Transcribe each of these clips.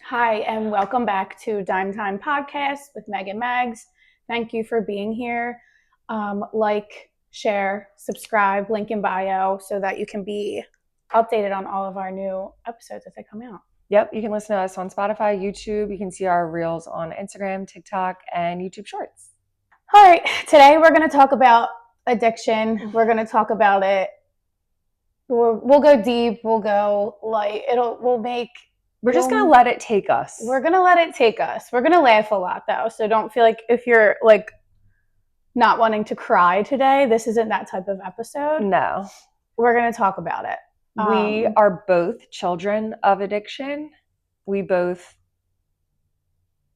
Hi, and welcome back to Dime Time Podcast with Meg and Megs. Thank you for being here. Like, share, subscribe, link in bio so that you can be updated on all of our new episodes as they come out. Yep, you can listen to us on Spotify, YouTube. You can see our reels on Instagram, TikTok, and YouTube Shorts. All right, today we're going to talk about addiction. We're going to talk about it. We'll go deep. We'll go light. We're just going to let it take us. We're going to let it take us. We're going to laugh a lot, though. So don't feel like if you're like not wanting to cry today, this isn't that type of episode. No. We're going to talk about it. We are both children of addiction. We both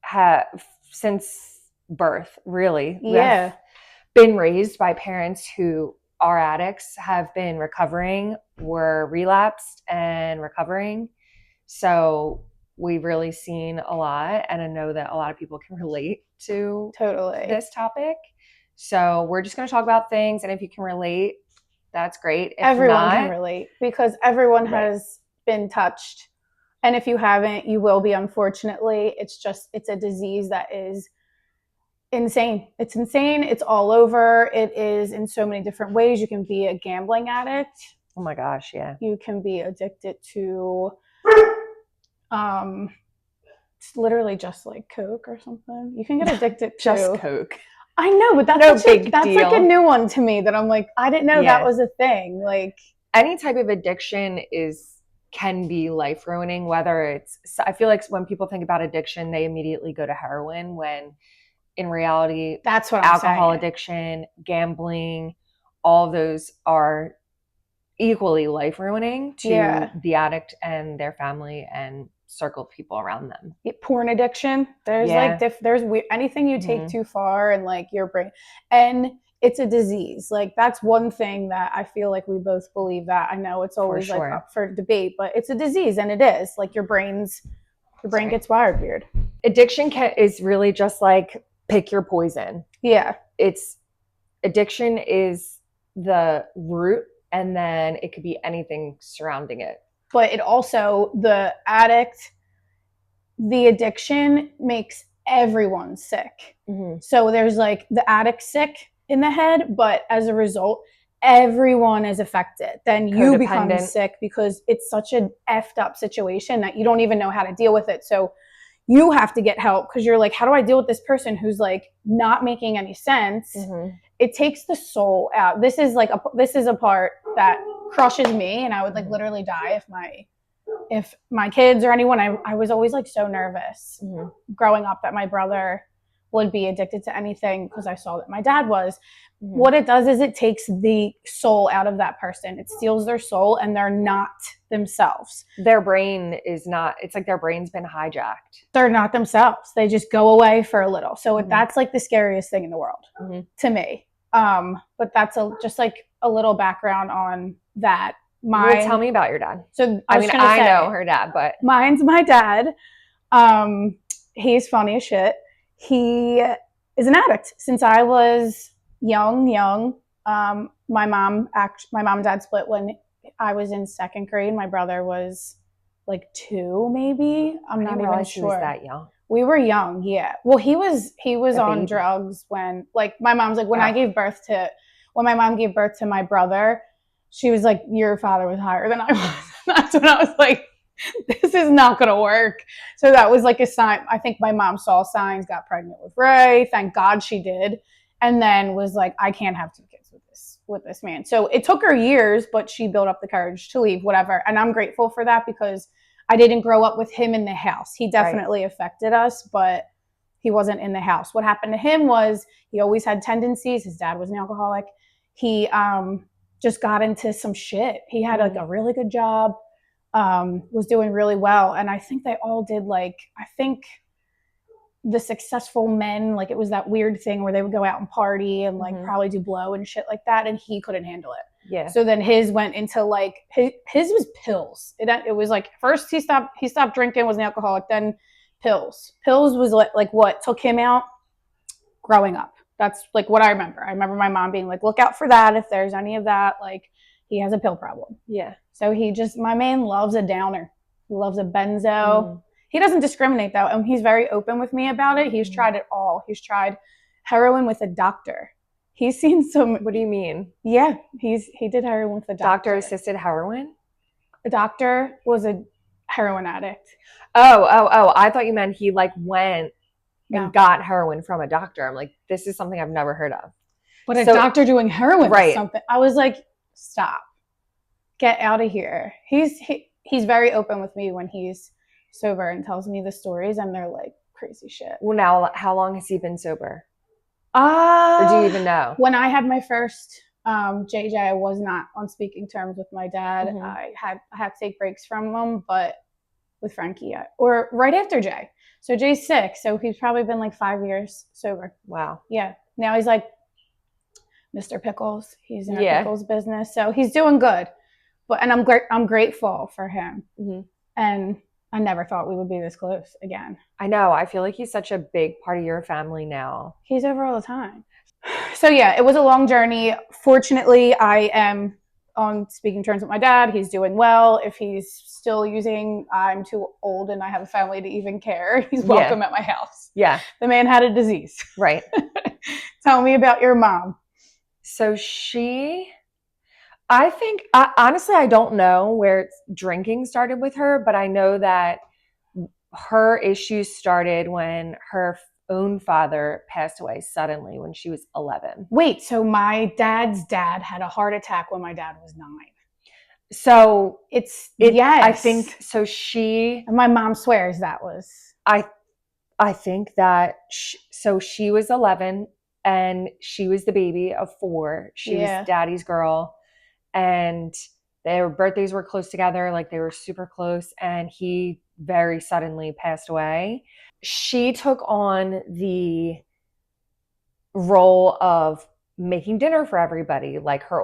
have, since birth, really. Yeah. We have been raised by parents who are addicts, have been recovering, were relapsed and recovering. So we've really seen a lot, and I know that a lot of people can relate to this topic. So we're just going to talk about things, and if you can relate, that's great. If everyone not, can relate because everyone has been touched. And if you haven't, you will be, unfortunately. It's a disease that is insane. It's insane. It's all over. It is in so many different ways. You can be a gambling addict. Oh my gosh, yeah. You can be addicted to it's literally just like Coke or something. You can get addicted to just Coke. I know, but that's like a new one to me that I'm like, I didn't know that was a thing. Like any type of addiction can be life ruining, whether it's, I feel like when people think about addiction, they immediately go to heroin, when in reality, that's what alcohol addiction, gambling, all of those are equally life ruining to the addict and their family and circle of people around them. Porn addiction. There's anything you take too far and like your brain, and it's a disease. Like that's one thing that I feel like we both believe that. I know it's always like up for debate, but it's a disease, and it is like your brain gets wired weird. Addiction is really just like pick your poison. Yeah. Addiction is the root, and then it could be anything surrounding it. But it also, the addiction makes everyone sick. Mm-hmm. So there's like the addict sick in the head, but as a result, everyone is affected. Then you become sick because it's such an effed up situation that you don't even know how to deal with it. So you have to get help because you're like, how do I deal with this person who's like not making any sense? Mm-hmm. It takes the soul out. This is a part that crushes me, and I would like literally die if my kids or anyone. I was always like so nervous growing up that my brother would be addicted to anything because I saw that my dad was. Mm-hmm. What it does is it takes the soul out of that person. It steals their soul, and they're not themselves. Their brain is not, it's like their brain's been hijacked. They're not themselves. They just go away for a little. So that's like the scariest thing in the world to me. But that's just like a little background on that. Well, tell me about your dad. So I know her dad, but mine's my dad. He's funny as shit. He is an addict since I was young. My mom and dad split when I was in second grade. My brother was like 2, maybe. I'm not even sure. He was that young. We were young, yeah. Well, he was on drugs when, like, my mom's like, when my mom gave birth to my brother, she was like, your father was higher than I was. That's when I was like, this is not going to work. So that was like a sign. I think my mom saw signs, got pregnant with Ray. Thank God she did. And then was like, I can't have 2 kids with this man. So it took her years, but she built up the courage to leave, whatever. And I'm grateful for that because I didn't grow up with him in the house. He definitely affected us, but he wasn't in the house. What happened to him was he always had tendencies. His dad was an alcoholic. He just got into some shit. He had like a really good job, was doing really well. And I think they all did the successful men, like it was that weird thing where they would go out and party and like probably do blow and shit like that. And he couldn't handle it. Yeah. So then his went into like, his was pills. It was like, first he stopped drinking, was an alcoholic, then pills. Pills was like what took him out growing up. That's like what I remember. I remember my mom being like, look out for that. If there's any of that, like he has a pill problem. Yeah. So my man loves a downer. He loves a benzo. He doesn't discriminate though, and he's very open with me about it. He's tried it all. He's tried heroin with a doctor. He's seen some. What do you mean? Yeah, he did heroin with a doctor. Doctor-assisted heroin? The doctor was a heroin addict. Oh. I thought you meant he like went No. and got heroin from a doctor. I'm like, this is something I've never heard of. But a doctor doing heroin right. is something. I was like, stop. Get out of here. He's very open with me when he's sober and tells me the stories, and they're like crazy shit. Well, now, how long has he been sober? Or do you even know? When I had my first JJ, I was not on speaking terms with my dad. Mm-hmm. I had to take breaks from him, but with Frankie, or right after Jay. So Jay's 6, so he's probably been like 5 years sober. Wow. Yeah. Now he's like Mr. Pickles. He's in a pickles business, so he's doing good. And I'm grateful for him. Mm-hmm. And I never thought we would be this close again. I know. I feel like he's such a big part of your family now. He's over all the time. So yeah, it was a long journey. Fortunately, I am on speaking terms with my dad. He's doing well. If he's still using, I'm too old and I have a family to even care. He's welcome at my house. Yeah. The man had a disease. Right. Tell me about your mom. So honestly, I don't know where drinking started with her, but I know that her issues started when her own father passed away suddenly when she was 11. Wait, so my dad's dad had a heart attack when my dad was 9. So yes. I think so. And my mom swears that was. I think that she was 11 and she was the baby of 4. She was daddy's girl. And their birthdays were close together, like they were super close, and he very suddenly passed away. She took on the role of making dinner for everybody, like her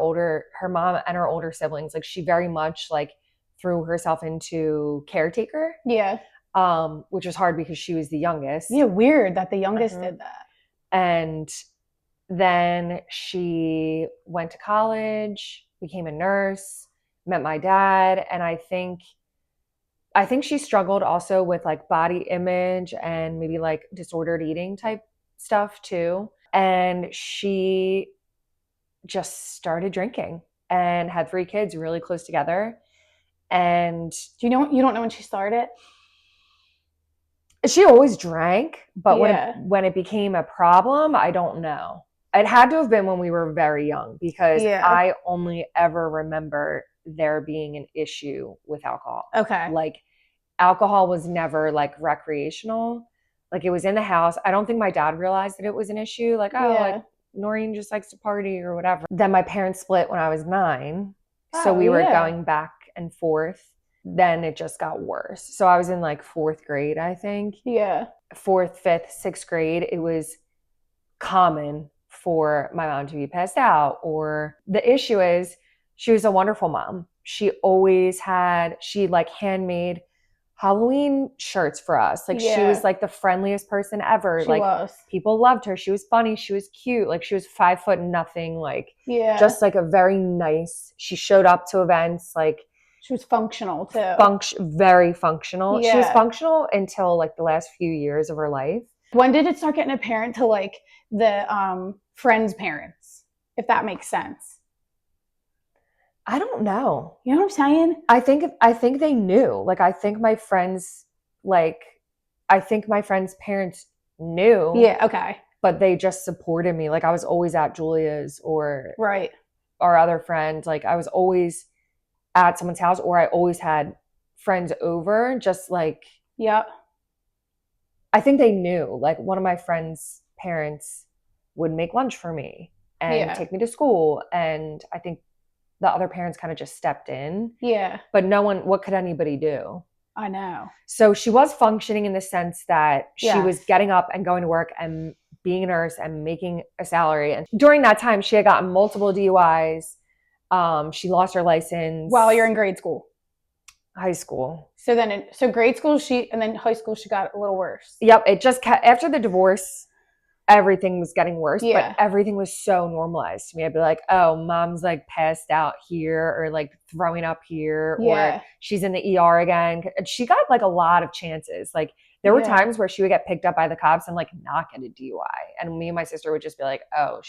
mom and her older siblings. Like she very much like threw herself into caretaker. Yeah. Which was hard because she was the youngest. Yeah, weird that the youngest did that. And then she went to college, became a nurse, met my dad, and I think she struggled also with like body image and maybe like disordered eating type stuff too. And she just started drinking and had 3 kids really close together. And you don't know when she started? She always drank, but when it became a problem, I don't know. It had to have been when we were very young because I only ever remember there being an issue with alcohol. Okay. Like alcohol was never like recreational. Like it was in the house. I don't think my dad realized that it was an issue. Like, like Noreen just likes to party or whatever. Then my parents split when I was 9. So we were going back and forth. Then it just got worse. So I was in like 4th grade, I think. Yeah. 4th, 5th, 6th grade. It was common for my mom to be passed out. Or the issue is she was a wonderful mom. She like handmade Halloween shirts for us. Like she was like the friendliest person ever. She was. People loved her. She was funny. She was cute. Like she was 5'0", like just like a very nice. She showed up to events. Like she was functional too. Very functional. Yeah. She was functional until like the last few years of her life. When did it start getting apparent to like the friends' parents, if that makes sense? I don't know. You know what I'm saying? I think they knew. Like I think my friends parents knew. Yeah, okay. But they just supported me. Like I was always at Julia's or our other friend. Like I was always at someone's house, or I always had friends over. Just like I think they knew. Like one of my friends' parents would make lunch for me and take me to school, and I think the other parents kind of just stepped in. Yeah. But what could anybody do? I know. So she was functioning in the sense that she was getting up and going to work and being a nurse and making a salary. And during that time, she had gotten multiple DUIs. She lost her license. While you're in grade school? High school. So grade school, and then high school, she got a little worse. Yep. It just after the divorce, everything was getting worse, Yeah. but everything was so normalized to me. I'd be like, oh, mom's like passed out here, or like throwing up here, Yeah. or she's in the ER again. And she got like a lot of chances. Like there were times where she would get picked up by the cops and like not get a DUI. And me and my sister would just be like, oh,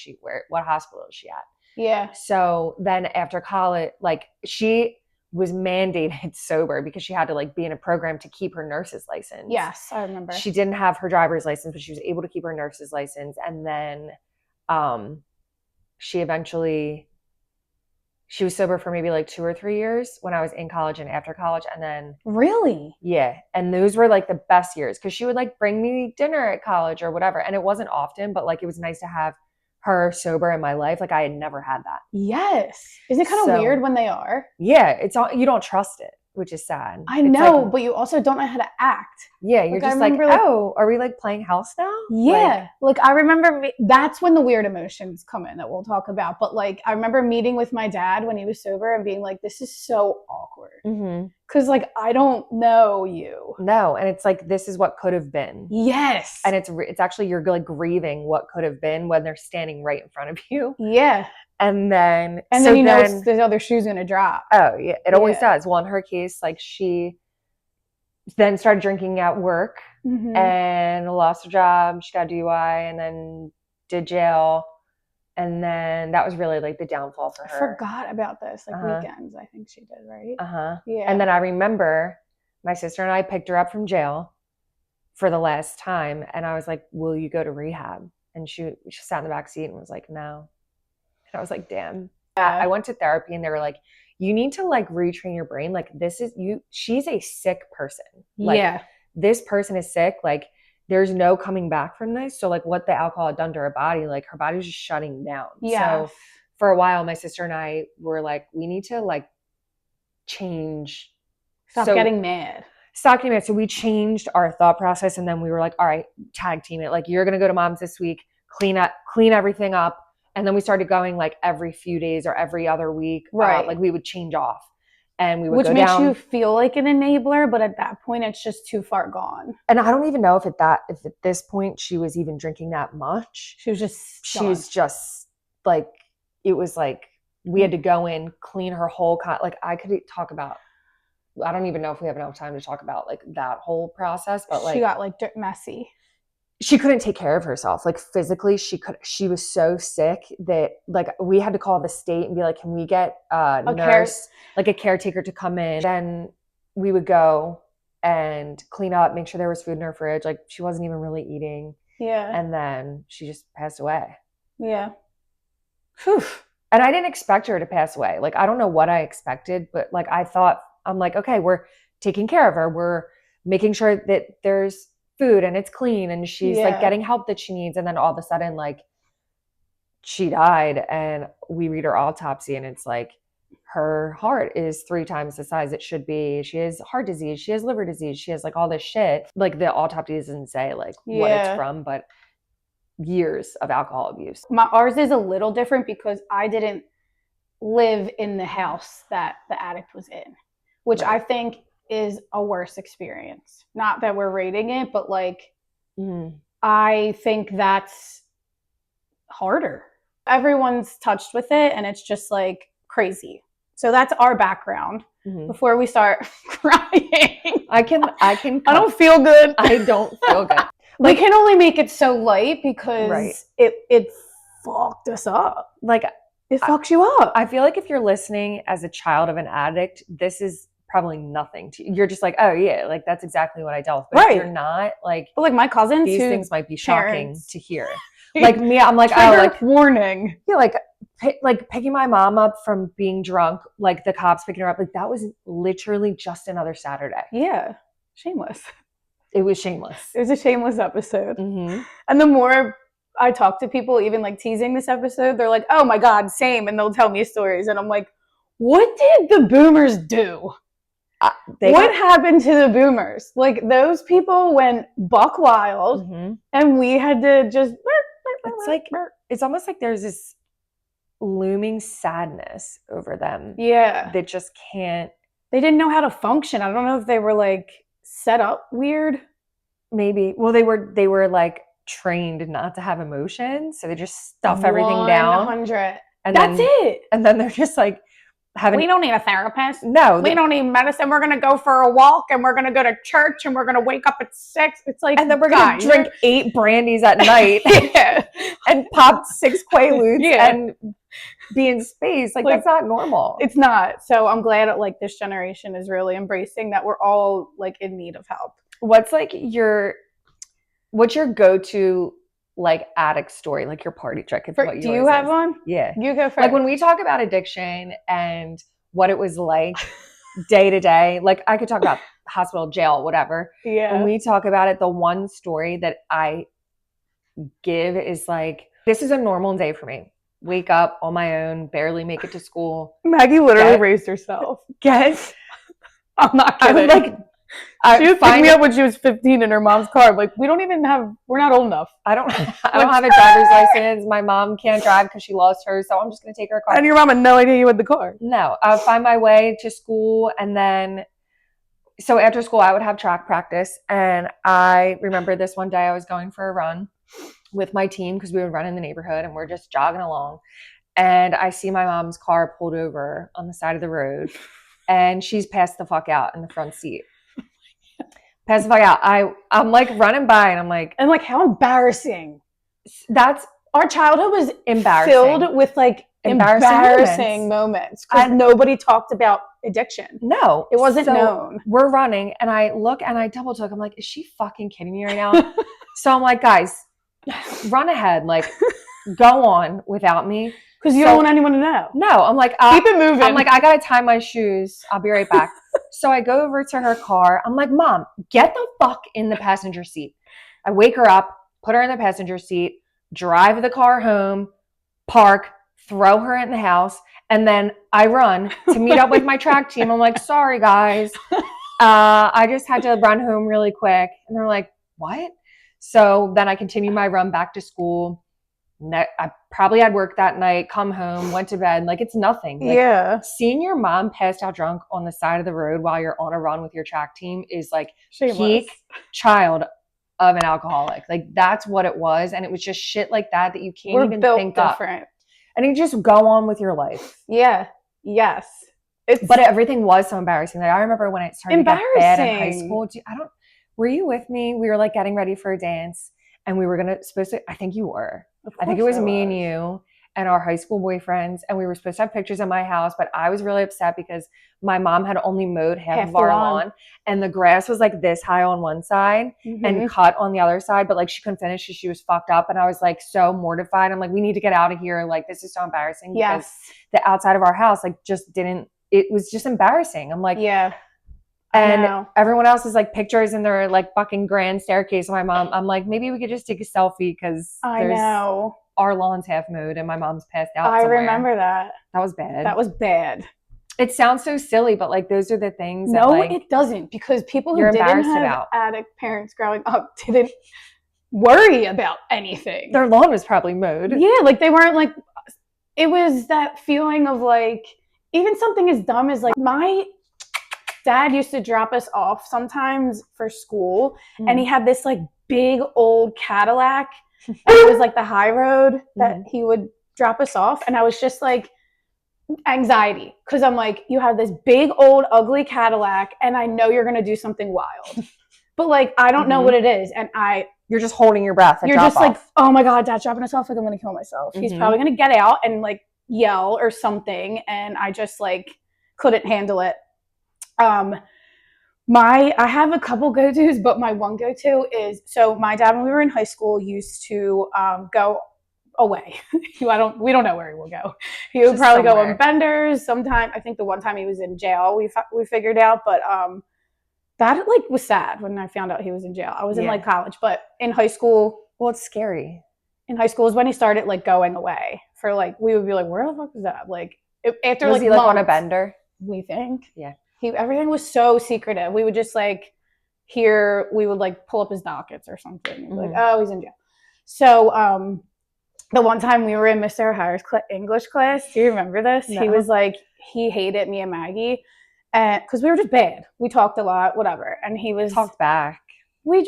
what hospital is she at? Yeah. So then after college, like she was mandated sober because she had to like be in a program to keep her nurse's license. Yes, I remember. She didn't have her driver's license, but she was able to keep her nurse's license. And then she was sober for maybe like 2 or 3 years when I was in college and after college. And then really? Yeah. And those were like the best years because she would like bring me dinner at college or whatever. And it wasn't often, but like it was nice to have her sober in my life. Like I had never had that. Yes. Isn't it kind of weird when they are? Yeah. It's all, you don't trust it, which is sad. I know, but you also don't know how to act. Yeah. You're just like, oh, are we like playing house now? Yeah. Like I remember that's when the weird emotions come in that we'll talk about. But like, I remember meeting with my dad when he was sober and being like, this is so awkward. Cause like, I don't know you. No. And it's like, this is what could have been. Yes. And it's actually, you're like grieving what could have been when they're standing right in front of you. Yeah. And then you know the other shoe's going to drop. Oh yeah. It always does. Well, in her case, like she then started drinking at work and lost her job. She got a DUI and then did jail. And then that was really like the downfall for her. I forgot about this. Like weekends, I think she did, right? Yeah. And then I remember my sister and I picked her up from jail for the last time. And I was like, will you go to rehab? And she sat in the back seat and was like, no. And I was like, damn. I went to therapy and they were like, you need to like retrain your brain. Like she's a sick person. Like, this person is sick. Like there's no coming back from this. So like what the alcohol had done to her body, like her body was just shutting down. Yeah. So for a while, my sister and I were like, we need to like change. Stop getting mad. So we changed our thought process. And then we were like, all right, tag team it. Like you're going to go to mom's this week, clean everything up. And then we started going like every few days or every other week. Right. Like we would change off. And we would Which go makes down. you feel like an enabler, but at that point, it's just too far gone. And I don't even know if at this point she was even drinking that much. She was just like, it was like we had to go in, clean her whole like I could talk about. I don't even know if we have enough time to talk about like that whole process, but like she got like messy. She couldn't take care of herself. Like physically, she was so sick that like we had to call the state and be like, can we get a nurse, like a caretaker to come in? Then we would go and clean up, make sure there was food in her fridge. Like she wasn't even really eating. Yeah. And then she just passed away. Yeah. Whew. And I didn't expect her to pass away. Like, I don't know what I expected, but like, I'm like, okay, we're taking care of her. We're making sure that there's food and it's clean and she's like getting help that she needs. And then all of a sudden, like she died and we read her autopsy and it's like her heart is 3 times the size it should be. She has heart disease. She has liver disease. She has like all this shit. Like the autopsy doesn't say like what it's from, but years of alcohol abuse. Ours is a little different because I didn't live in the house that the addict was in, which I think is a worse experience. Not that we're rating it, but like, I think that's harder. Everyone's touched with it and it's just like crazy. So that's our background. Before we start crying. I don't feel good. I don't feel good. We can only make it so light because it fucked us up. Like it fucks you up. I feel like if you're listening as a child of an addict, this is probably nothing to you. You're just like, oh yeah, like that's exactly what I dealt with. But if you're not, like, but like my cousins, these things might be shocking to hear. Like me, I'm like, oh, like warning. Yeah, like picking my mom up from being drunk, like the cops picking her up, like that was literally just another Saturday. Yeah, shameless. It was shameless. It was a shameless episode. And the more I talk to people, even like teasing this episode, they're like, oh my God, same. And they'll tell me stories. And I'm like, what did the boomers do? What happened to the boomers? Like those people went buck wild and we had to just it's like it's almost like there's this looming sadness over them. Yeah. They just can't. They didn't know how to function. I don't know if they were like set up weird. Maybe. Well, they were like trained not to have emotions, so they just stuff everything down. 100. And That's it. And then they're just like we don't need a therapist. No, we don't need medicine. We're gonna go for a walk, and we're gonna go to church, and we're gonna wake up at 6. It's like, and then we're gonna drink 8 brandies at night, and pop 6 Quaaludes, and be in space. Like that's not normal. It's not. So I'm glad that like this generation is really embracing that we're all like in need of help. What's your go-to like addict story, like your party trick? Do you have one? Yeah. You go first. Like when we talk about addiction and what it was like day to day, like I could talk about hospital, jail, whatever. Yeah. When we talk about it, the one story that I give is like, this is a normal day for me. Wake up on my own, barely make it to school. Maggie literally raised herself. I'm not kidding. She was picking me up when she was 15 in her mom's car. Like, we're not old enough. I don't have a driver's license. My mom can't drive because she lost hers, so I'm just going to take her car. And your mom had no idea you had the car. No. I would find my way to school, and then, so after school, I would have track practice. And I remember this one day I was going for a run with my team because we would run in the neighborhood, and we're just jogging along. And I see my mom's car pulled over on the side of the road, and she's passed the fuck out in the front seat. Pass the fuck out. I'm like running by, and I'm like, how embarrassing. That's our childhood was embarrassing, filled with like embarrassing moments because nobody talked about addiction. No, it wasn't known. We're running, and I look and I double check. I'm like, is she fucking kidding me right now? So I'm like, guys, run ahead, like go on without me. Because you don't want anyone to know. No, I'm like, keep it moving. I'm like, I gotta tie my shoes. I'll be right back. So I go over to her car. I'm like, Mom, get the fuck in the passenger seat. I wake her up, put her in the passenger seat, drive the car home, park, throw her in the house, and then I run to meet up with my track team. I'm like, sorry, guys. I just had to run home really quick. And they're like, what? So then I continue my run back to school. I probably had work that night, come home, went to bed. Like, it's nothing. Like, seeing your mom passed out drunk on the side of the road while you're on a run with your track team is like peak child of an alcoholic. Like, that's what it was. And it was just shit like that you can't even think different. Up. And you just go on with your life. Yeah. Yes. But everything was so embarrassing. Like, I remember when it started to get bad in high school. Were you with me? We were like getting ready for a dance, and we were I think you were. I think it was me and you and our high school boyfriends, and we were supposed to have pictures in my house, but I was really upset because my mom had only mowed half of our lawn, and the grass was like this high on one side and cut on the other side, but like she couldn't finish because she was fucked up, and I was like so mortified. I'm like, we need to get out of here. Like, this is so embarrassing. Because the outside of our house like just didn't, it was just embarrassing. I'm like, yeah. And everyone else is like pictures in their like fucking grand staircase. My mom, I'm like, maybe we could just take a selfie because our lawn's half mowed and my mom's passed out. I remember that. That was bad. That was bad. It sounds so silly, but like those are the things. No, that, like, it doesn't, because people who didn't have addict parents growing up didn't worry about anything. Their lawn was probably mowed. Yeah, like they weren't like. It was that feeling of like, even something as dumb as like my dad used to drop us off sometimes for school, and he had this like big old Cadillac, and it was like the high road that he would drop us off, and I was just like anxiety, because I'm like, you have this big old ugly Cadillac, and I know you're gonna do something wild, but like I don't know what it is, and you're just holding your breath. You're just like, oh my god, Dad's dropping us off, like I'm gonna kill myself. He's probably gonna get out and like yell or something, and I just like couldn't handle it. I have a couple go-tos, but my one go-to is, so my dad, when we were in high school, used to go away. We don't know where he will go. He would probably go on benders sometime. I think the one time he was in jail, we figured out, but that like was sad when I found out he was in jail. I was in like college, but in high school, well, it's scary. In high school is when he started like going away for like, we would be like, where the fuck is that? Like after was he like on a bender? We think. Yeah. Everything was so secretive. We would just like we would like pull up his dockets or something. Like, oh, he's in jail. So the one time we were in Mr. O'Hara's English class, do you remember this? No. He was like, he hated me and Maggie, and because we were just bad. We talked a lot, whatever. And he was talked back. We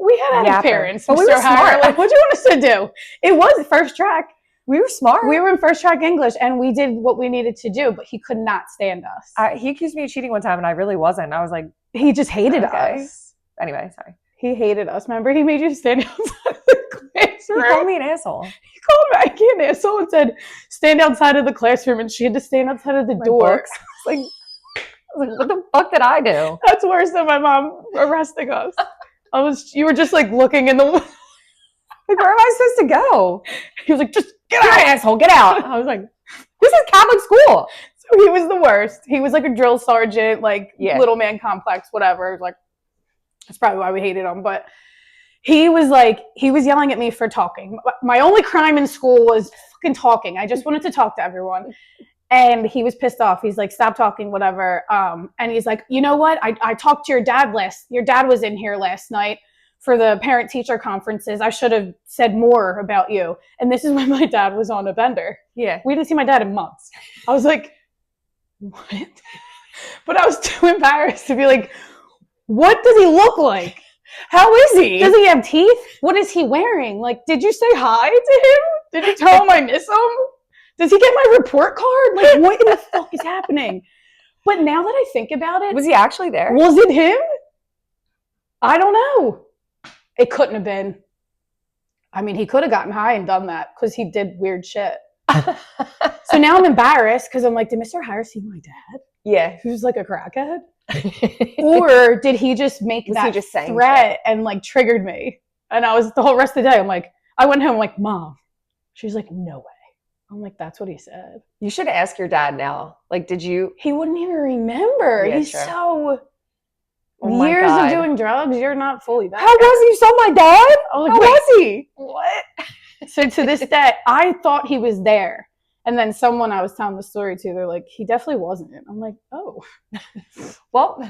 We had Yapper. parents, But we Mr. were Hire. smart. Like, what'd you want us to do? It was first track. We were smart. We were in first track English, and we did what we needed to do, but he could not stand us. He accused me of cheating one time, and I really wasn't. I was like, he just hated us. Anyway, sorry. He hated us. Remember, he made you stand outside of the classroom. He called me an asshole. He called Maggie an asshole and said, "Stand outside of the classroom," and she had to stand outside of the door. I was like, what the fuck did I do? That's worse than my mom arresting us. You were just like looking in the. Like, where am I supposed to go? He was like, "Just get You're out, an asshole, get out." I was like, this is Catholic school. So he was the worst. He was like a drill sergeant, like little man complex, whatever. Like, that's probably why we hated him. But he was yelling at me for talking. My only crime in school was fucking talking. I just wanted to talk to everyone. And he was pissed off. He's like, "Stop talking, whatever." And he's like, "You know what? I talked to your dad your dad was in here last night for the parent-teacher conferences. I should have said more about you." And this is when my dad was on a bender. Yeah. We didn't see my dad in months. I was like, what? But I was too embarrassed to be like, what does he look like? How is he? Does he have teeth? What is he wearing? Like, did you say hi to him? Did you tell him I miss him? Does he get my report card? Like, what in the fuck is happening? But now that I think about it. Was he actually there? Was it him? I don't know. It couldn't have been. I mean, he could have gotten high and done that because he did weird shit. So now I'm embarrassed because I'm like, did Mr. Hire see my dad? Yeah. Who's like a crackhead? Or did he just make that threat and like triggered me? And I was the whole rest of the day, I'm like, I went home like, "Mom." She's like, "No way." I'm like, "That's what he said." You should ask your dad now. Like, did you? He wouldn't even remember. Yeah, He's true. so years of doing drugs. You're not fully back. How was he? You saw my dad? I was like, how was he? What? So to this day, I thought he was there. And then someone I was telling the story to, they're like, "He definitely wasn't." I'm like, "Oh." Well,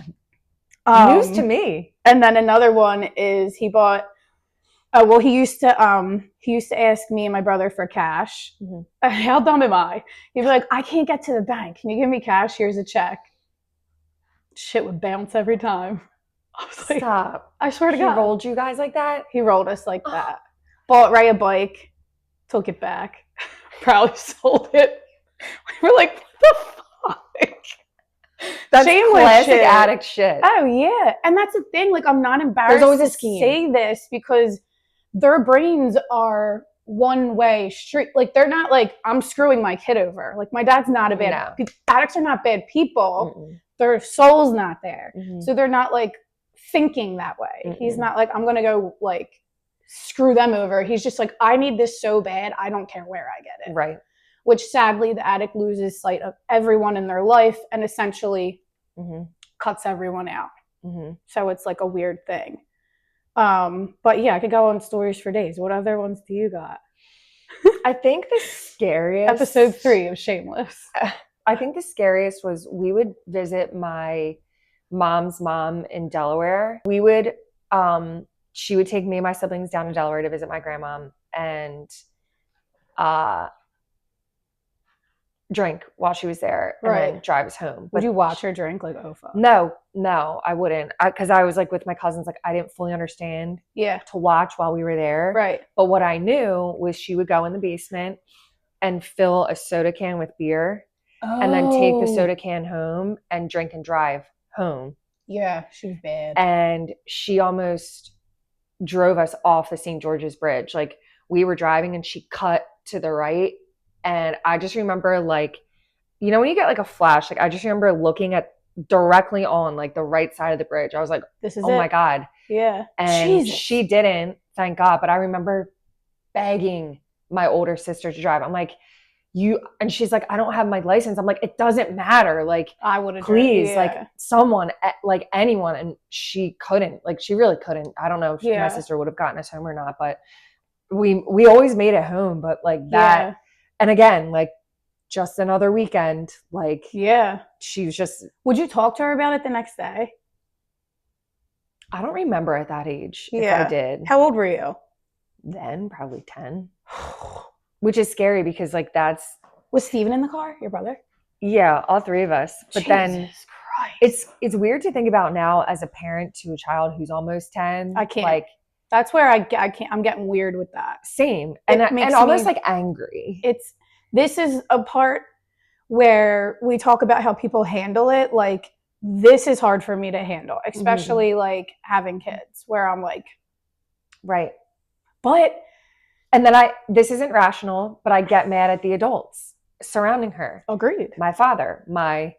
news to me. And then another one is he bought. He used to ask me and my brother for cash. Mm-hmm. How dumb am I? He'd be like, "I can't get to the bank. Can you give me cash? Here's a check." Shit would bounce every time. I was like, "Stop." I swear to God. He rolled you guys like that? He rolled us like that. Bought Ray a bike, took it back, probably sold it. We were like, what the fuck? That's shameless classic shit. Addict shit. Oh yeah, and that's the thing. Like, I'm not embarrassed There's always a to scheme. say this because their brains are one-way street. Like, they're not like, I'm screwing my kid over. Like, my dad's not a bad. No. Addicts are not bad people. Mm-mm. Their soul's not there, so they're not like thinking that way. Mm-mm. He's not like, I'm gonna go like screw them over. He's just like, I need this so bad. I don't care where I get it. Right. Which sadly, the addict loses sight of everyone in their life and essentially cuts everyone out. Mm-hmm. So it's like a weird thing. But yeah, I could go on stories for days. What other ones do you got? I think the scariest... Episode 3 of Shameless. I think the scariest was we would visit my mom's mom in Delaware. We would... she would take me and my siblings down to Delaware to visit my grandma and drink while she was there and then drive us home. Would you watch her drink? Like, oh fuck. No, I wouldn't. Because I was like with my cousins, like I didn't fully understand to watch while we were there. Right. But what I knew was she would go in the basement and fill a soda can with beer and then take the soda can home and drink and drive home. Yeah, she was bad. And she almost drove us off the St. George's Bridge. Like, we were driving and she cut to the right. And I just remember, like, you know, when you get like a flash, like I just remember looking at directly on like the right side of the bridge. I was like, this is oh my God. Yeah. And she didn't, thank God. But I remember begging my older sister to drive. I'm like, and she's like, I don't have my license. I'm like, it doesn't matter. Like, I would have please, like someone, like anyone. And she couldn't, like, she really couldn't. I don't know if my sister would have gotten us home or not, but we always made it home. But like that, and again, like just another weekend, like, she was just. Would you talk to her about it the next day? I don't remember at that age if I did. How old were you? Then probably 10. Which is scary because like was Steven in the car, your brother? Yeah, all three of us. But Jesus then Christ. It's weird to think about now as a parent to a child who's almost 10. I can't. Like, That's where I can't, I'm getting weird with that. Same. And almost like angry. This is a part where we talk about how people handle it. Like, this is hard for me to handle, especially like having kids, where I'm like, right. But, and then this isn't rational, but I get mad at the adults surrounding her. Agreed. My father, my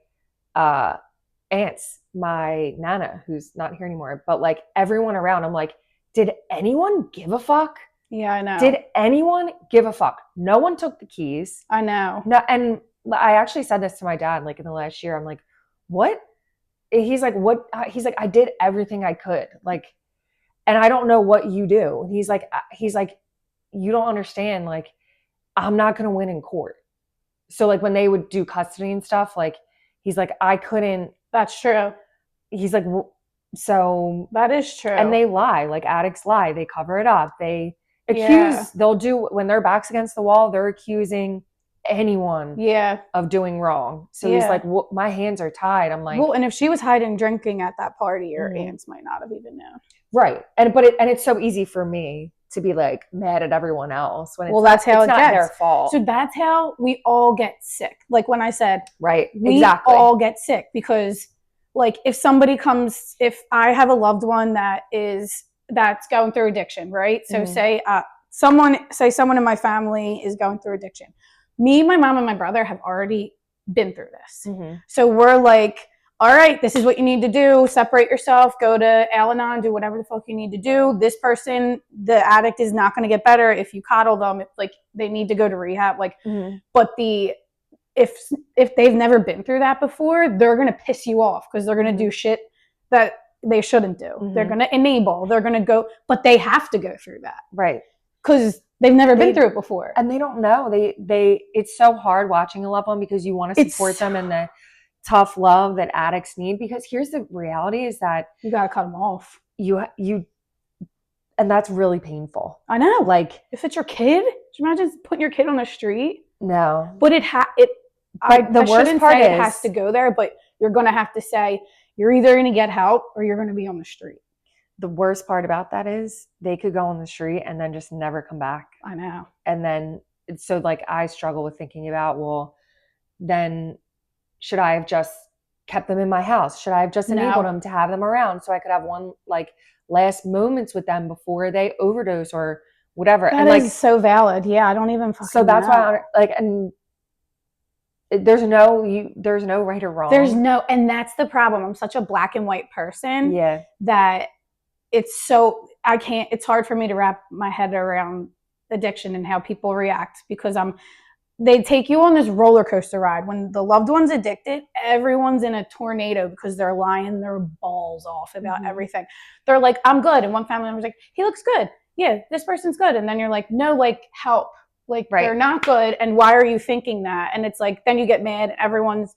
aunts, my nana, who's not here anymore, but like everyone around. I'm like, did anyone give a fuck? Yeah, I know. Did anyone give a fuck? No one took the keys. I know. No, and I actually said this to my dad, like in the last year. I'm like, what? He's like, what? He's like, I did everything I could. Like, and I don't know what you do. He's like, you don't understand. Like, I'm not going to win in court. So like when they would do custody and stuff, like, he's like, I couldn't. That's true. He's like, so. That is true. And they lie, like addicts lie. They cover it up. They accuse, they'll do, when their back's against the wall, they're accusing anyone of doing wrong. So he's like, well, my hands are tied. I'm like, well, and if she was hiding drinking at that party, your aunts might not have even known. Right. And it's so easy for me to be like mad at everyone else when it's that's how it's not their fault. So that's how we all get sick. Like when I said, right, we all get sick because like if I have a loved one that's going through addiction, right? So say someone in my family is going through addiction. Me, my mom, and my brother have already been through this. So we're like, all right, this is what you need to do. Separate yourself, go to Al-Anon, do whatever the fuck you need to do. This person, the addict, is not going to get better if you coddle them. It's like they need to go to rehab. Like, but if they've never been through that before, they're going to piss you off because they're going to do shit that they shouldn't do. They're going to enable. They're going to go, but they have to go through that, right? Because they've never been through it before, and they don't know. They it's so hard watching a loved one because you want to support them in the tough love that addicts need. Because here's the reality: is that you gotta cut them off. You, and that's really painful. I know. Like if it's your kid, could you imagine putting your kid on the street? No, but the worst part is it has to go there. But you're gonna have to say you're either gonna get help or you're gonna be on the street. The worst part about that is they could go on the street and then just never come back. I know. And then, so like I struggle with thinking about, well, then should I have just kept them in my house? Should I have just enabled them to have them around so I could have one like last moments with them before they overdose or whatever? That is so valid. Yeah, I don't even fucking So that's know. why and there's no right or wrong. And that's the problem. I'm such a black and white person. Yeah. That it's hard for me to wrap my head around addiction and how people react because they take you on this roller coaster ride. When the loved one's addicted, everyone's in a tornado because they're lying their balls off about everything. They're like, I'm good. And one family member's like, he looks good. Yeah, this person's good. And then you're like, no, like help. Like they're not good. And why are you thinking that? And it's like, then you get mad. Everyone's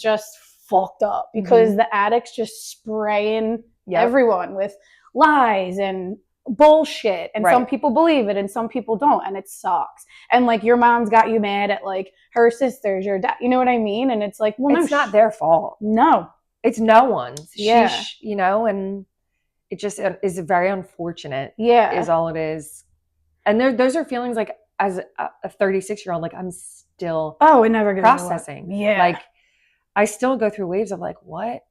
just fucked up because the addict's just spraying everyone with lies and bullshit, and some people believe it and some people don't, and it sucks. And like your mom's got you mad at like her sisters, your dad, you know what I mean? And it's like, well, it's not their fault. No, it's no one's. Yeah. And it just is very unfortunate. Yeah, is all it is. And those are feelings like as a 36-year-old, like I'm still it never goes processing. Away. Yeah, like I still go through waves of like, what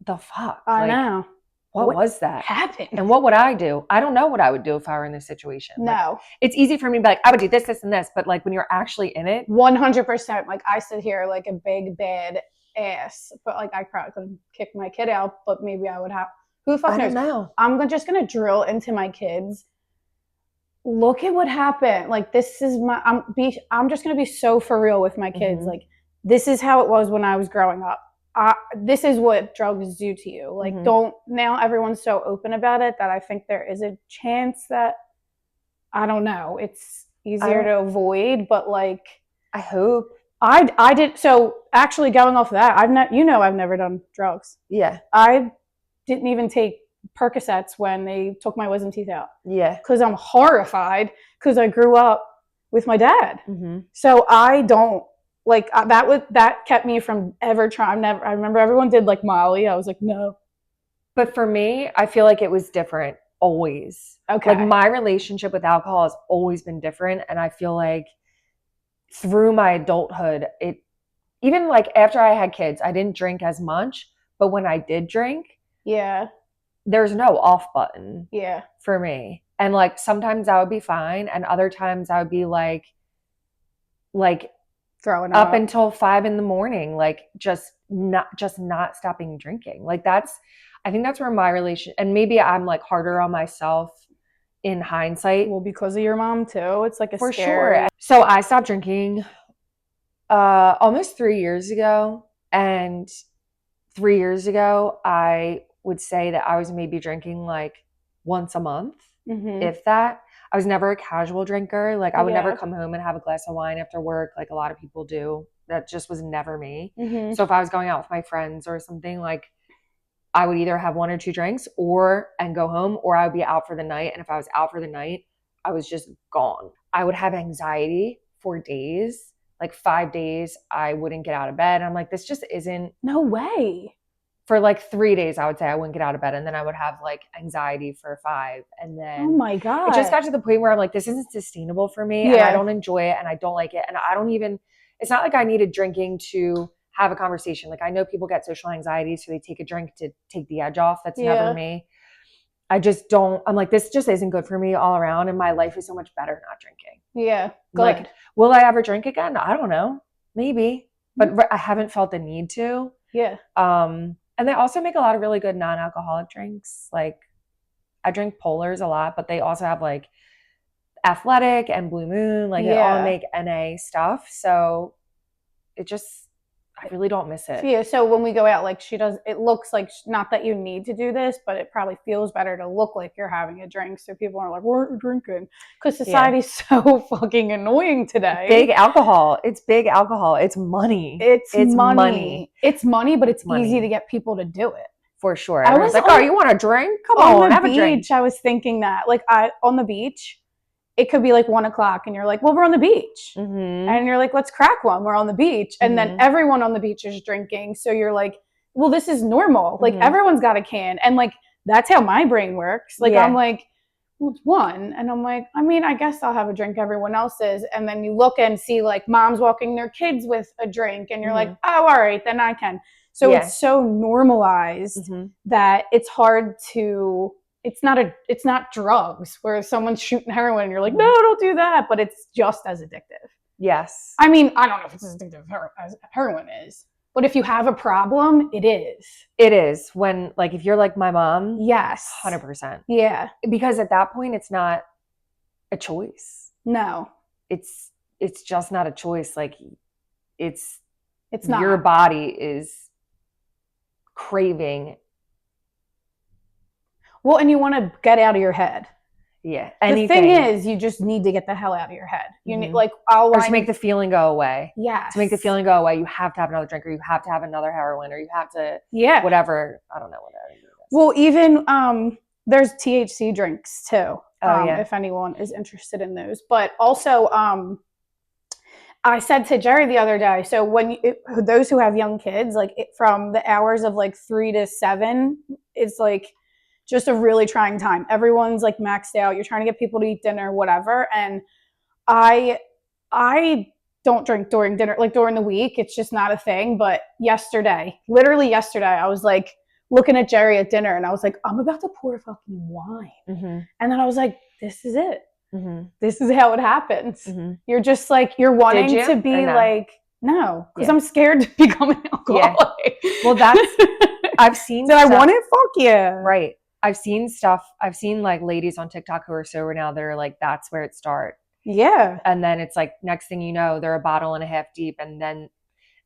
the fuck? I know. What was that? Happened? And what would I do? I don't know what I would do if I were in this situation. No. Like, it's easy for me to be like, I would do this, this, and this. But like when you're actually in it. 100%. Like I sit here like a big bad ass. But like I probably could kick my kid out. But maybe I would have. Who the fuck knows? I don't know. I'm just going to drill into my kids. Look at what happened. Like this is I'm just going to be so for real with my kids. Like this is how it was when I was growing up. This is what drugs do to you. Like, now everyone's so open about it that I think there is a chance that, I don't know, it's easier to avoid, but like, I hope. I did. So actually going off of that, I've never done drugs. Yeah. I didn't even take Percocets when they took my wisdom teeth out. Yeah. Because I'm horrified because I grew up with my dad. So I don't. Like that kept me from ever trying. I remember everyone did like Molly. I was like, no. But for me, I feel like it was different always. Okay. Like my relationship with alcohol has always been different. And I feel like through my adulthood, even like after I had kids, I didn't drink as much. But when I did drink, yeah, there's no off button yeah, for me. And like sometimes I would be fine, and other times I would be like throwing up up until 5 a.m, like just not stopping drinking. Like I think that's where my relation, and maybe I'm like harder on myself in hindsight. Well, because of your mom too. It's like a For scary... sure. So I stopped drinking almost 3 years ago, and 3 years ago I would say that I was maybe drinking like once a month, if that. I was never a casual drinker. Like I would never come home and have a glass of wine after work like a lot of people do. That just was never me. So if I was going out with my friends or something, like I would either have 1 or 2 drinks and go home, or I would be out for the night. And if I was out for the night, I was just gone. I would have anxiety for days, like 5 days. I wouldn't get out of bed. I'm like, this just isn't... No way. For like 3 days, I would say I wouldn't get out of bed. And then I would have like anxiety for 5. And then oh my God. It just got to the point where I'm like, this isn't sustainable for me. And I don't enjoy it. And I don't like it. And I don't even, it's not like I needed drinking to have a conversation. Like I know people get social anxiety, so they take a drink to take the edge off. That's never me. I just don't, I'm like, this just isn't good for me all around. And my life is so much better not drinking. Yeah. Good. Like, will I ever drink again? I don't know. Maybe. But I haven't felt the need to. Yeah. And they also make a lot of really good non-alcoholic drinks. Like I drink Polars a lot, but they also have like Athletic and Blue Moon. Like they all make NA stuff. So I really don't miss it. Yeah. So when we go out, like it looks like, not that you need to do this, but it probably feels better to look like you're having a drink. So people are like, we're drinking. Because society's so fucking annoying today. Big alcohol. It's big alcohol. It's money. It's money. It's money, but it's easy to get people to do it. For sure. I was like, oh, you want a drink? Come on, have a drink. I was thinking that. Like on the beach, it could be like 1:00 and you're like, well, we're on the beach. And you're like, let's crack one. We're on the beach. And then everyone on the beach is drinking. So you're like, well, this is normal. Like everyone's got a can. And like, that's how my brain works. Like, I'm like, well, it's one. And I'm like, I mean, I guess I'll have a drink. Everyone else is. And then you look and see like moms walking their kids with a drink. And you're like, oh, all right, then I can. So it's so normalized that it's hard to... It's not drugs where someone's shooting heroin and you're like, no, don't do that. But it's just as addictive. Yes. I mean, I don't know if it's as addictive as heroin is, but if you have a problem, it is. It is. When, like, if you're like my mom. Yes. 100%. Yeah. Because at that point, it's not a choice. No. It's just not a choice. Like, it's not. Your body is craving. Well, and you want to get out of your head. Yeah. Anything. The thing is, you just need to get the hell out of your head. You need, like, or to make the feeling go away. Yes. To make the feeling go away, you have to have another drink, or you have to have another heroin, or you have to, whatever. I don't know what that is. Well, even there's THC drinks too. If anyone is interested in those. But also, I said to Jerry the other day, so those who have young kids, like from the hours of like 3 to 7, it's like just a really trying time. Everyone's like maxed out. You're trying to get people to eat dinner, whatever. And I don't drink during dinner, like during the week. It's just not a thing. But literally yesterday, I was like looking at Jerry at dinner and I was like, I'm about to pour fucking wine. And then I was like, this is it. This is how it happens. You're just like, you're wanting to be like, no, because I'm scared to become an alcoholic. Well, I've seen Did I want it? Fuck yeah. Right. I've seen like ladies on TikTok who are sober now. They're like, that's where it starts. Yeah. And then it's like, next thing you know, they're a bottle and a half deep. And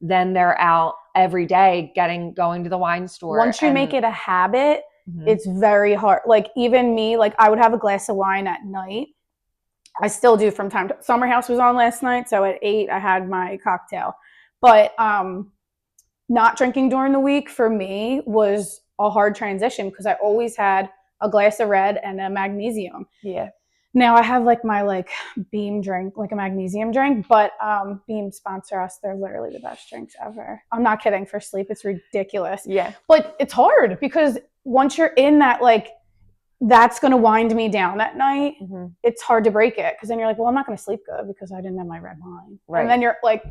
then they're out every day going to the wine store. Once you make it a habit, it's very hard. Like even me, like I would have a glass of wine at night. I still do from time to time. Summer House was on last night. So at 8, I had my cocktail. But not drinking during the week for me was a hard transition because I always had a glass of red and a magnesium. Yeah. Now I have like my like Beam drink, like a magnesium drink, but Beam sponsor us. They're literally the best drinks ever. I'm not kidding. For sleep, it's ridiculous. Yeah. But it's hard because once you're in that, like that's going to wind me down at night, Mm-hmm. it's hard to break it because then you're like, well, I'm not going to sleep good because I didn't have my red wine. Right. And then you're like,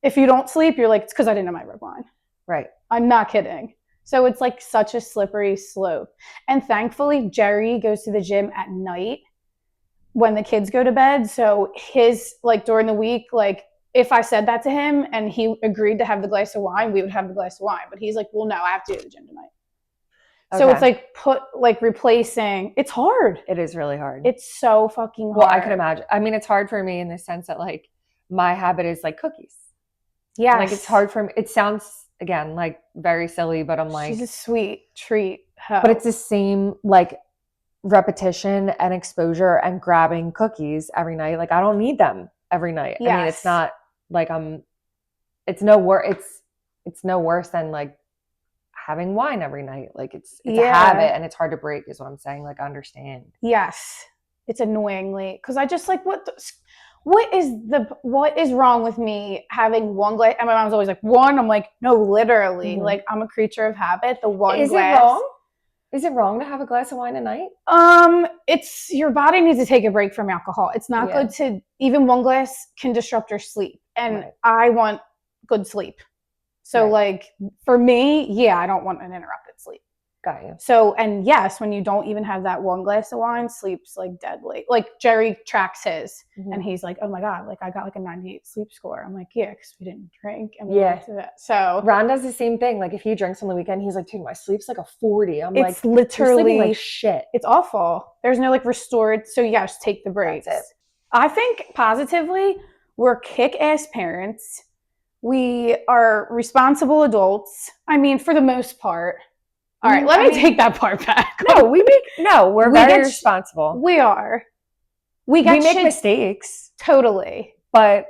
if you don't sleep, you're like, it's because I didn't have my red wine. Right. I'm not kidding. So it's like such a slippery slope. And thankfully, Jerry goes to the gym at night when the kids go to bed. So his, like during the week, like if I said that to him and he agreed to have the glass of wine, we would have the glass of wine. But he's like, well, no, I have to go to the gym tonight. Okay. So it's like replacing. It's hard. It is really hard. It's so fucking hard. Well, I can imagine. I mean, it's hard for me in the sense that like my habit is like cookies. Yeah. Like it's hard for me. It sounds, again, like very silly, but I'm like, she's a sweet treat. But it's the same like repetition and exposure and grabbing cookies every night. Like I don't need them every night. Yes. I mean, it's not like it's no worse than like having wine every night. Like it's a habit and it's hard to break is what I'm saying. Like I understand. Yes. It's annoyingly because I just like what is wrong with me having one glass? And my mom's always like, one. I'm like, no, literally. Mm-hmm. Like I'm a creature of habit. The one glass. Is it wrong? Is it wrong to have a glass of wine a night? It's your body needs to take a break from alcohol. It's not good to, even one glass can disrupt your sleep. And I want good sleep. So like for me, I don't want an interrupted sleep. Got you. So, and yes, when you don't even have that one glass of wine, sleep's like deadly. Like Jerry tracks his and he's like, oh my God, like I got like a 98 sleep score. I'm like, yeah, because we didn't drink. And we went to that. So Ron does the same thing. Like if he drinks on the weekend, he's like, dude, my sleep's like a 40. I'm like, it's literally you're sleeping like shit. It's awful. There's no like restored. So yes, take the breaks. That's it. I think positively, we're kick-ass parents. We are responsible adults. I mean, for the most part. All right, let me take that part back. We're very responsible. We are. We make mistakes. Totally. But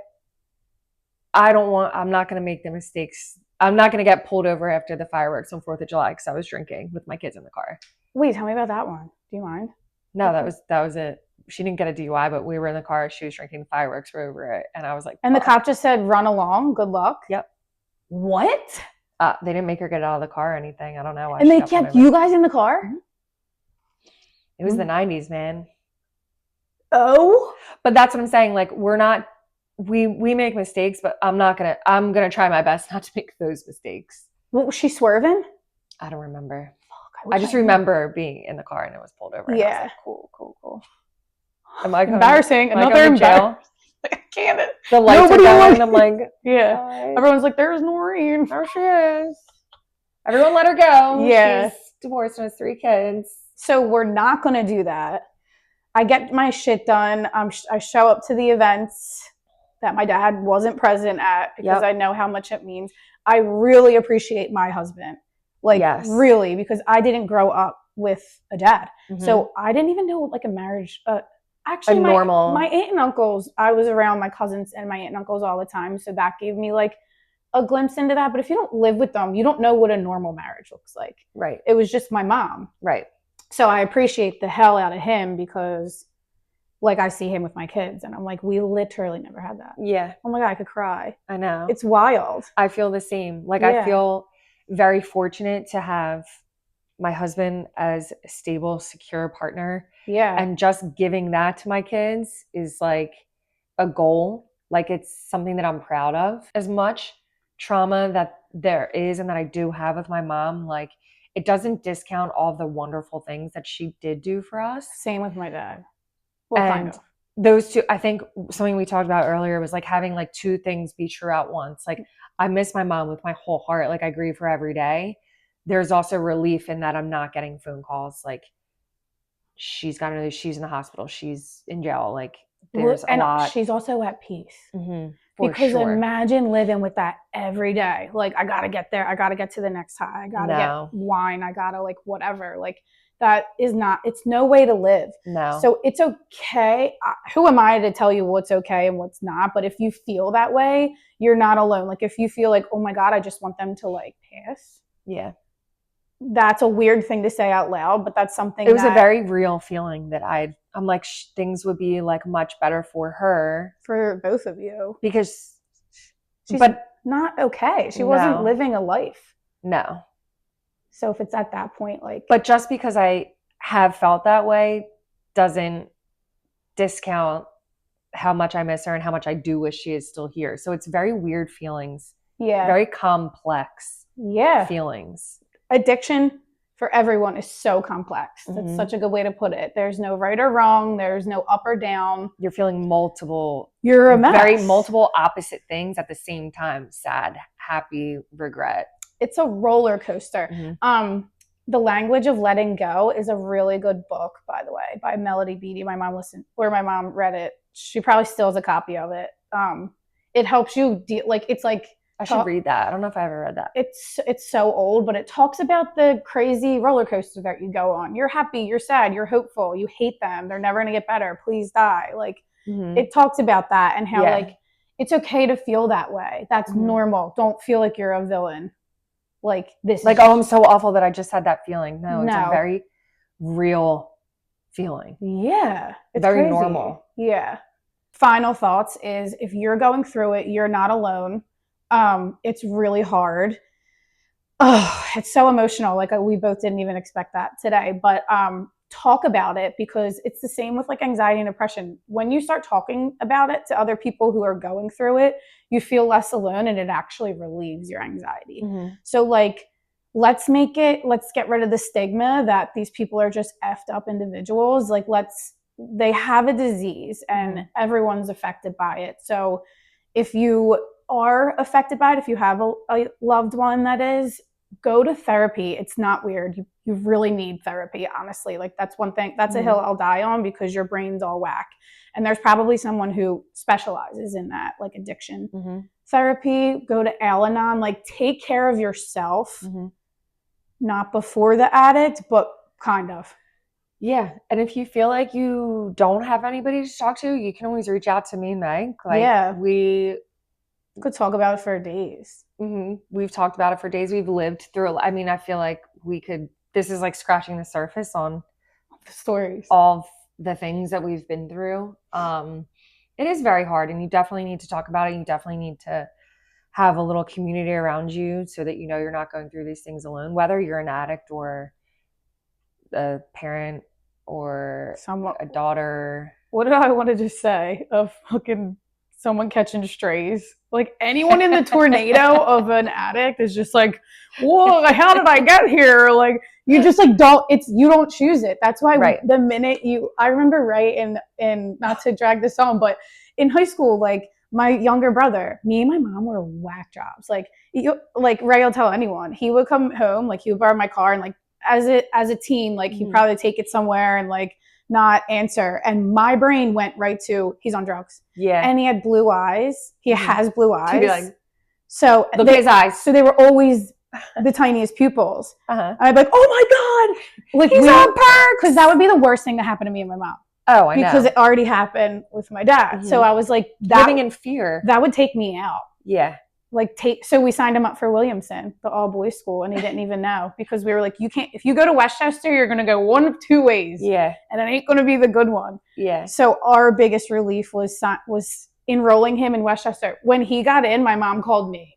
I'm not going to make the mistakes. I'm not going to get pulled over after the fireworks on 4th of July because I was drinking with my kids in the car. Wait, tell me about that one. Do you mind? No, that was it. She didn't get a DUI, but we were in the car. She was drinking fireworks. We're over it. And I was like, and the cop just said, run along. Good luck. Yep. What? They didn't make her get out of the car or anything. I don't know why. And they kept you guys in the car? Mm-hmm. It was the 90s, man. Oh. But that's what I'm saying. Like, we make mistakes, but I'm going to try my best not to make those mistakes. What was she swerving? I don't remember. Fuck, I just remember being in the car and it was pulled over. Yeah. And I was like, cool. Am I embarrassing. Another embarrassing. I can't. The lights are going. I'm like, yeah. Everyone's like, there's Noreen. There she is. Everyone let her go. Yeah. She's divorced and has 3 kids. So we're not going to do that. I get my shit done. I show up to the events that my dad wasn't present at because I know how much it means. I really appreciate my husband. Like, really, because I didn't grow up with a dad. Mm-hmm. So I didn't even know what like a marriage... Actually, my aunt and uncles, I was around my cousins and my aunt and uncles all the time. So that gave me like a glimpse into that. But if you don't live with them, you don't know what a normal marriage looks like. Right. It was just my mom. Right. So I appreciate the hell out of him because like I see him with my kids and I'm like, we literally never had that. Yeah. Oh my God, I could cry. I know. It's wild. I feel the same. Like I feel very fortunate to have my husband as a stable, secure partner. Yeah. And just giving that to my kids is like a goal. Like it's something that I'm proud of. As much trauma that there is and that I do have with my mom, like it doesn't discount all the wonderful things that she did do for us. Same with my dad. Well, and kind of. Those two, I think something we talked about earlier was like having like 2 things be true at once. Like I miss my mom with my whole heart. Like I grieve her every day. There's also relief in that I'm not getting phone calls. Like she's in the hospital. She's in jail. Like there's a lot. She's also at peace. Mm-hmm, because imagine living with that every day. Like I got to get there. I got to get to the next high. I got to get wine. I got to like whatever. Like that is not, it's no way to live. No. So it's okay. Who am I to tell you what's okay and what's not? But if you feel that way, you're not alone. Like if you feel like, oh my God, I just want them to like pass. Yeah. That's a weird thing to say out loud, but that's something. It was a very real feeling that I'm like, things would be like much better for her. For both of you. Because she's not okay. She wasn't living a life. No. So if it's at that point, like. But just because I have felt that way doesn't discount how much I miss her and how much I do wish she is still here. So it's very weird feelings. Yeah. Very complex Yeah. feelings. Addiction for everyone is so complex. That's such a good way to put it. There's no right or wrong. There's no up or down. You're feeling multiple. You're a mess. Very multiple opposite things at the same time. Sad, happy, regret. It's a roller coaster. The Language of Letting Go is a really good book, by the way, by Melody Beattie. My mom read it. She probably still has a copy of it. It helps you it's like I should read that. I don't know if I ever read that. It's so old, but it talks about the crazy roller coaster that you go on. You're happy, you're sad, you're hopeful, you hate them, they're never gonna get better, please die. Like it talks about that and how like it's okay to feel that way. That's normal. Don't feel like you're a villain. Like this like, oh, I'm so awful that I just had that feeling. No, it's a very real feeling. Yeah. It's very crazy. Normal. Yeah. Final thoughts is if you're going through it, you're not alone. It's really hard. Oh, it's so emotional. Like we both didn't even expect that today, but talk about it because it's the same with like anxiety and depression. When you start talking about it to other people who are going through it, you feel less alone and it actually relieves your anxiety. So like, let's get rid of the stigma that these people are just effed up individuals. Like they have a disease and everyone's affected by it. So if you are affected by it, if you have a loved one that is, go to therapy. It's not weird. You really need therapy, honestly. Like that's one thing, that's a hill I'll die on because your brain's all whack. And there's probably someone who specializes in that, like addiction therapy. Go to Al-Anon, like take care of yourself, not before the addict, but kind of. Yeah. And if you feel like you don't have anybody to talk to, you can always reach out to me and Meg. Like we could talk about it for days. We've talked about it for days. We've lived through I mean, I feel like this is like scratching the surface on the stories, all the things that we've been through. It is very hard and you definitely need to talk about it. You definitely need to have a little community around you so that you know you're not going through these things alone, whether you're an addict or a parent or a daughter. What did I want to just say of fucking someone catching strays? Like anyone in the tornado of an addict is just like, whoa, how did I get here? Like you just like you don't choose it. That's why the minute I remember in not to drag this on, but in high school, like my younger brother, me and my mom were whack jobs. Like Ray will tell anyone, he would come home, like he would borrow my car and like as a teen, like he'd probably take it somewhere and like not answer. And my brain went right to, he's on drugs. Yeah. And he had blue eyes. He has blue eyes. Like, so look at his eyes. So they were always the tiniest pupils. And I'd be like, oh my God. Like he's on perks. Because that would be the worst thing to happen to me and my mom. Oh, I know. Because it already happened with my dad. So I was like, living in fear. That would take me out. Yeah. So we signed him up for Williamson, the all boys school, and he didn't even know because we were like, you can't, if you go to Westchester, you're going to go one of two ways. Yeah. And it ain't going to be the good one. Yeah. So our biggest relief was enrolling him in Westchester. When he got in, my mom called me.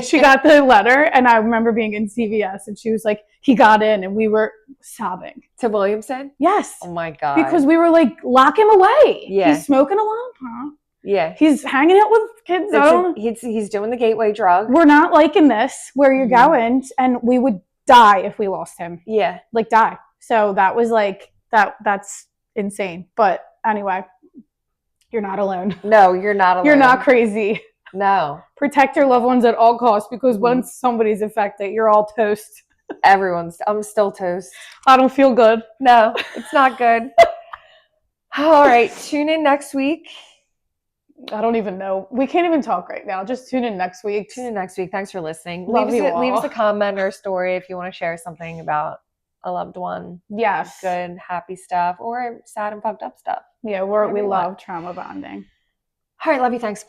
She got the letter and I remember being in CVS and she was like, he got in and we were sobbing. To Williamson? Yes. Oh my God. Because we were like, lock him away. Yeah. He's smoking a long time. Yeah. He's hanging out with kids. He's doing the gateway drug. We're not liking this where you're going. And we would die if we lost him. Yeah. Like die. So that was like, that's insane. But anyway, you're not alone. No, you're not alone. You're not crazy. No. Protect your loved ones at all costs because once somebody's affected, you're all toast. I'm still toast. I don't feel good. No, it's not good. All right. Tune in next week. I don't even know. We can't even talk right now. Just tune in next week. Thanks for listening. Leave us a comment or a story if you want to share something about a loved one. Yes. Good, happy stuff or sad and fucked up stuff. Yeah, we love trauma bonding. All right. Love you. Thanks.